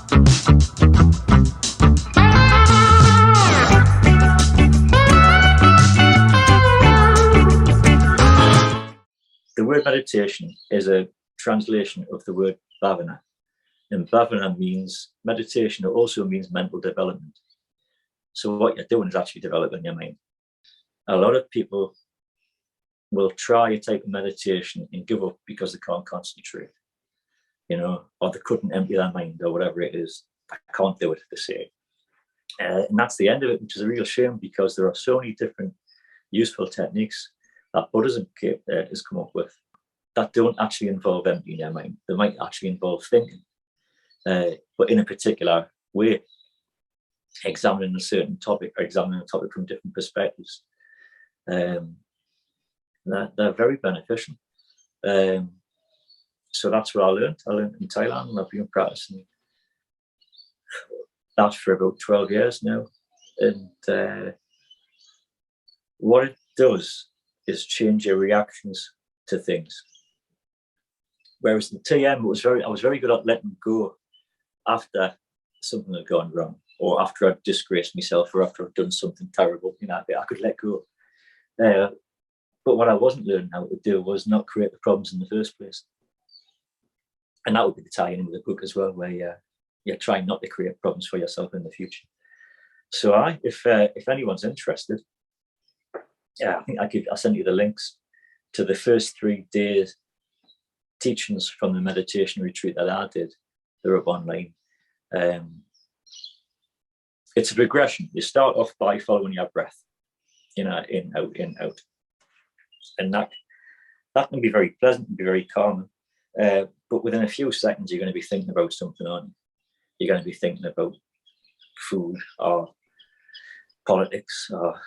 The word meditation is a translation of the word bhavana. And bhavana means meditation. It also means mental development. So what you're doing is actually developing your mind. A lot of people will try a type of meditation and give up because they can't concentrate, or they couldn't empty their mind or whatever it is. I can't do it, they say. And that's the end of it, which is a real shame, because there are so many different useful techniques that Buddhism has come up with that don't actually involve emptying your mind. They might actually involve thinking, but in a particular way, examining a certain topic or examining a topic from different perspectives. They're very beneficial. So that's what I learned. I learned in Thailand, and I've been practicing that for about 12 years now. And what it does is change your reactions to things. Whereas in TM, I was very good at letting go after something had gone wrong, or after I'd disgraced myself, or after I'd done something terrible. I could let go. But what I wasn't learning how to do was not create the problems in the first place. And that would be the tie-in with the book as well, where you're trying not to create problems for yourself in the future. So if anyone's interested, I think I'll send you the links to the first 3 days teachings from the meditation retreat that I did. They're up online. It's a progression. You start off by following your breath, in, out. And that can be very pleasant and be very calming. But within a few seconds, you're going to be thinking about something on. You're going to be thinking about food or politics, or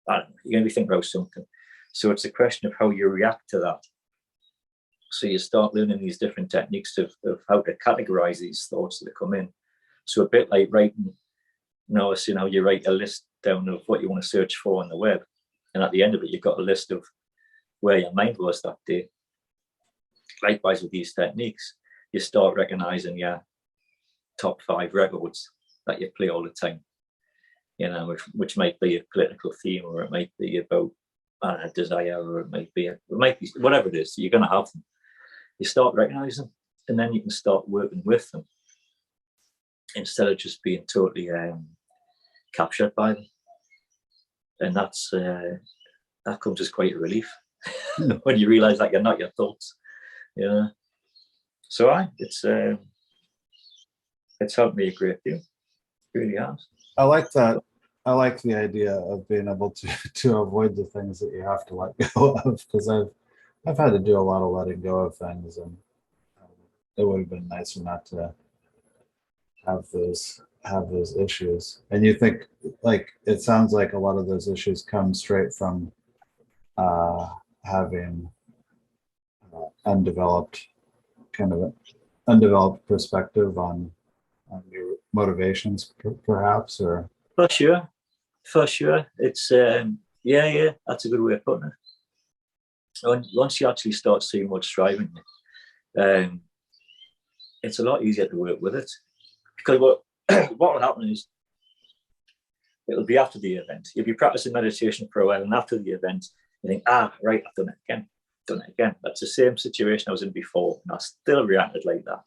I don't know, you're going to be thinking about something. So it's a question of how you react to that. So you start learning these different techniques of how to categorize these thoughts that come in. So a bit like writing, you write a list down of what you want to search for on the web. And at the end of it, you've got a list of where your mind was that day. Likewise with these techniques, you start recognizing your top 5 records that you play all the time, which might be a political theme, or it might be about a desire, or it might be whatever it is. You're going to have them. You start recognizing them, and then you can start working with them instead of just being totally captured by them. And that comes as quite a relief when you realize that you're not your thoughts. So it's helped me a great deal. It really has. I like that. I like the idea of being able to avoid the things that you have to let go of, because I've had to do a lot of letting go of things, and it would have been nicer not to have those issues. And you think, like, it sounds like a lot of those issues come straight from having undeveloped perspective on your motivations, perhaps, or for sure. It's that's a good way of putting it. Once you actually start seeing what's driving you, it's a lot easier to work with it, because what will happen is it'll be after the event. You'll be practicing meditation for a while, and after the event, you think, right, I've done it again. That's the same situation I was in before, and I still reacted like that.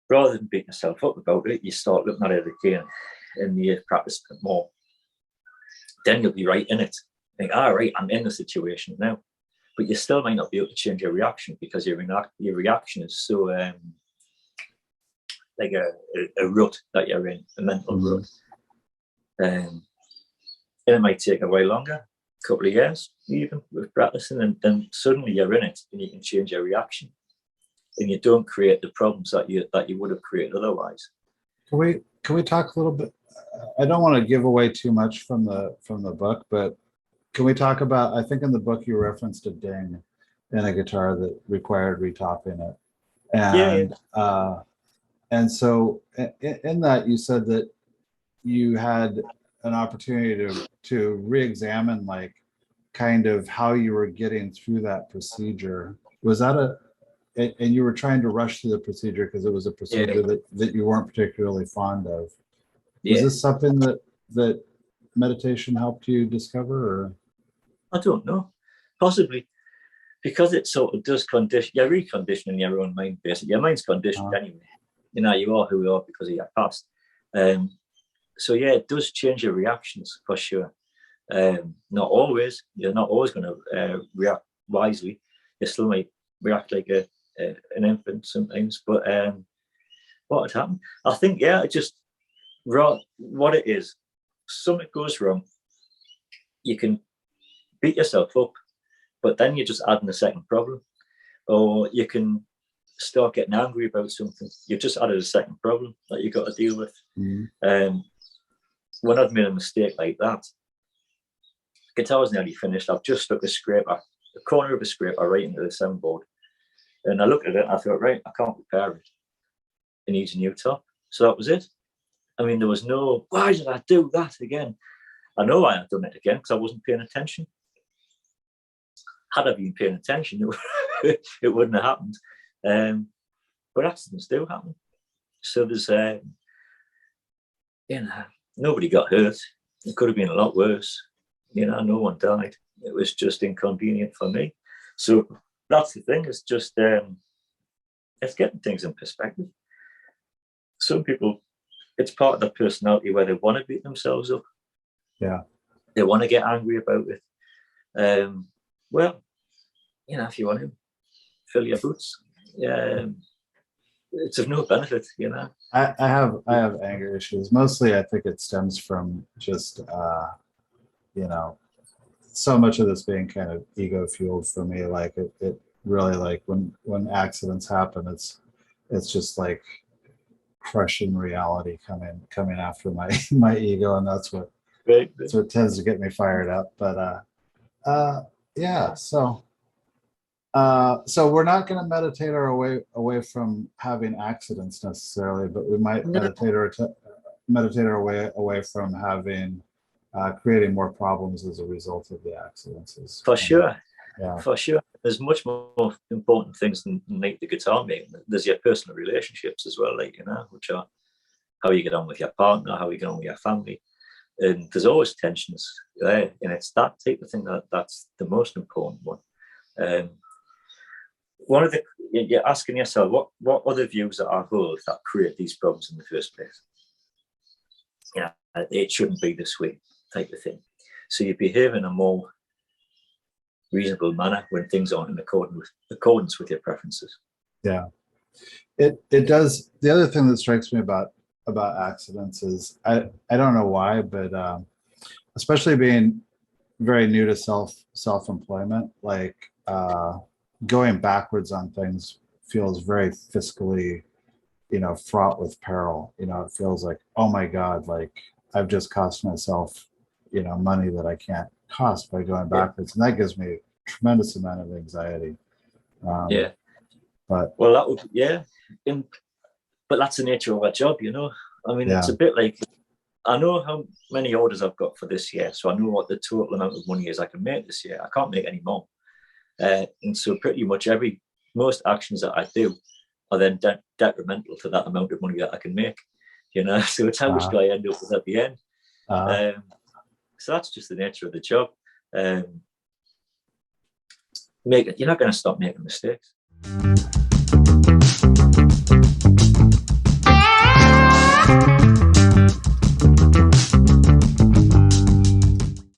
Rather than beating yourself up about it, you start looking at it again, and you practice it more. Then you'll be right in it. Think, right, I'm in the situation now. But you still might not be able to change your reaction, because your reaction is so like a rut that you're in, a mental rut. And it might take a while longer, a couple of years even, with practicing, and then suddenly you're in it and you can change your reaction, and you don't create the problems that you would have created otherwise. Can we talk a little bit? I don't want to give away too much from the book, but can we talk about, I think in the book you referenced a ding in a guitar that required retopping it. And and so in that you said that you had an opportunity to re-examine, like, kind of how you were getting through that procedure. Was that and you were trying to rush through the procedure because it was a procedure that you weren't particularly fond of. Was this something that meditation helped you discover, or? I don't know. Possibly. Because it sort of does condition, you're reconditioning your own mind, basically. Your mind's conditioned anyway. You know, you are who you are because of your past. So yeah, it does change your reactions for sure. Not always. You're not always going to react wisely. You still might react like an infant sometimes. But what would happen? I think, yeah, it just what it is. Something goes wrong. You can beat yourself up, but then you're just adding a second problem. Or you can start getting angry about something. You've just added a second problem that you've got to deal with. When I've made a mistake like that, guitar's nearly finished. I've just stuck a corner of a scraper right into the soundboard. And I looked at it and I thought, right, I can't repair it. It needs a new top. So that was it. I mean, there was no, why did I do that again? I know I had done it again because I wasn't paying attention. Had I been paying attention, it wouldn't have happened. But accidents do happen. So there's, nobody got hurt. It could have been a lot worse. No one died. It was just inconvenient for me. So that's the thing. It's just, it's getting things in perspective. Some people, it's part of their personality where they want to beat themselves up. Yeah. They want to get angry about it. Well, if you want to fill your boots, it's of no benefit, I have anger issues. Mostly I think it stems from just so much of this being kind of ego fueled for me. Like it really, like when accidents happen, it's just like crushing reality coming after my ego, and that's what tends to get me fired up. But yeah, so we're not going to meditate our away from having accidents necessarily, but we might meditate our way away from having creating more problems as a result of the accidents. For sure. Yeah. For sure. There's much more important things than like the guitar making. There's your personal relationships as well, which are how you get on with your partner, how you get on with your family. And there's always tensions there. And it's that type of thing that's the most important one. You're asking yourself, what other views that I hold that create these problems in the first place? It shouldn't be this way, type of thing. So you behave in a more reasonable manner when things aren't in accordance with your preferences. Yeah, it does. The other thing that strikes me about accidents is I don't know why, but especially being very new to self-employment, like going backwards on things feels very fiscally, fraught with peril. It feels like, oh my God, like I've just cost myself, money that I can't cost by going backwards. And that gives me a tremendous amount of anxiety. But that would, but that's the nature of our job, I mean, It's a bit like, I know how many orders I've got for this year, so I know what the total amount of money is I can make this year. I can't make any more. And so pretty much most actions that I do are then detrimental to that amount of money that I can make, so it's how much do I end up with at the end. So that's just the nature of the job. You're not going to stop making mistakes.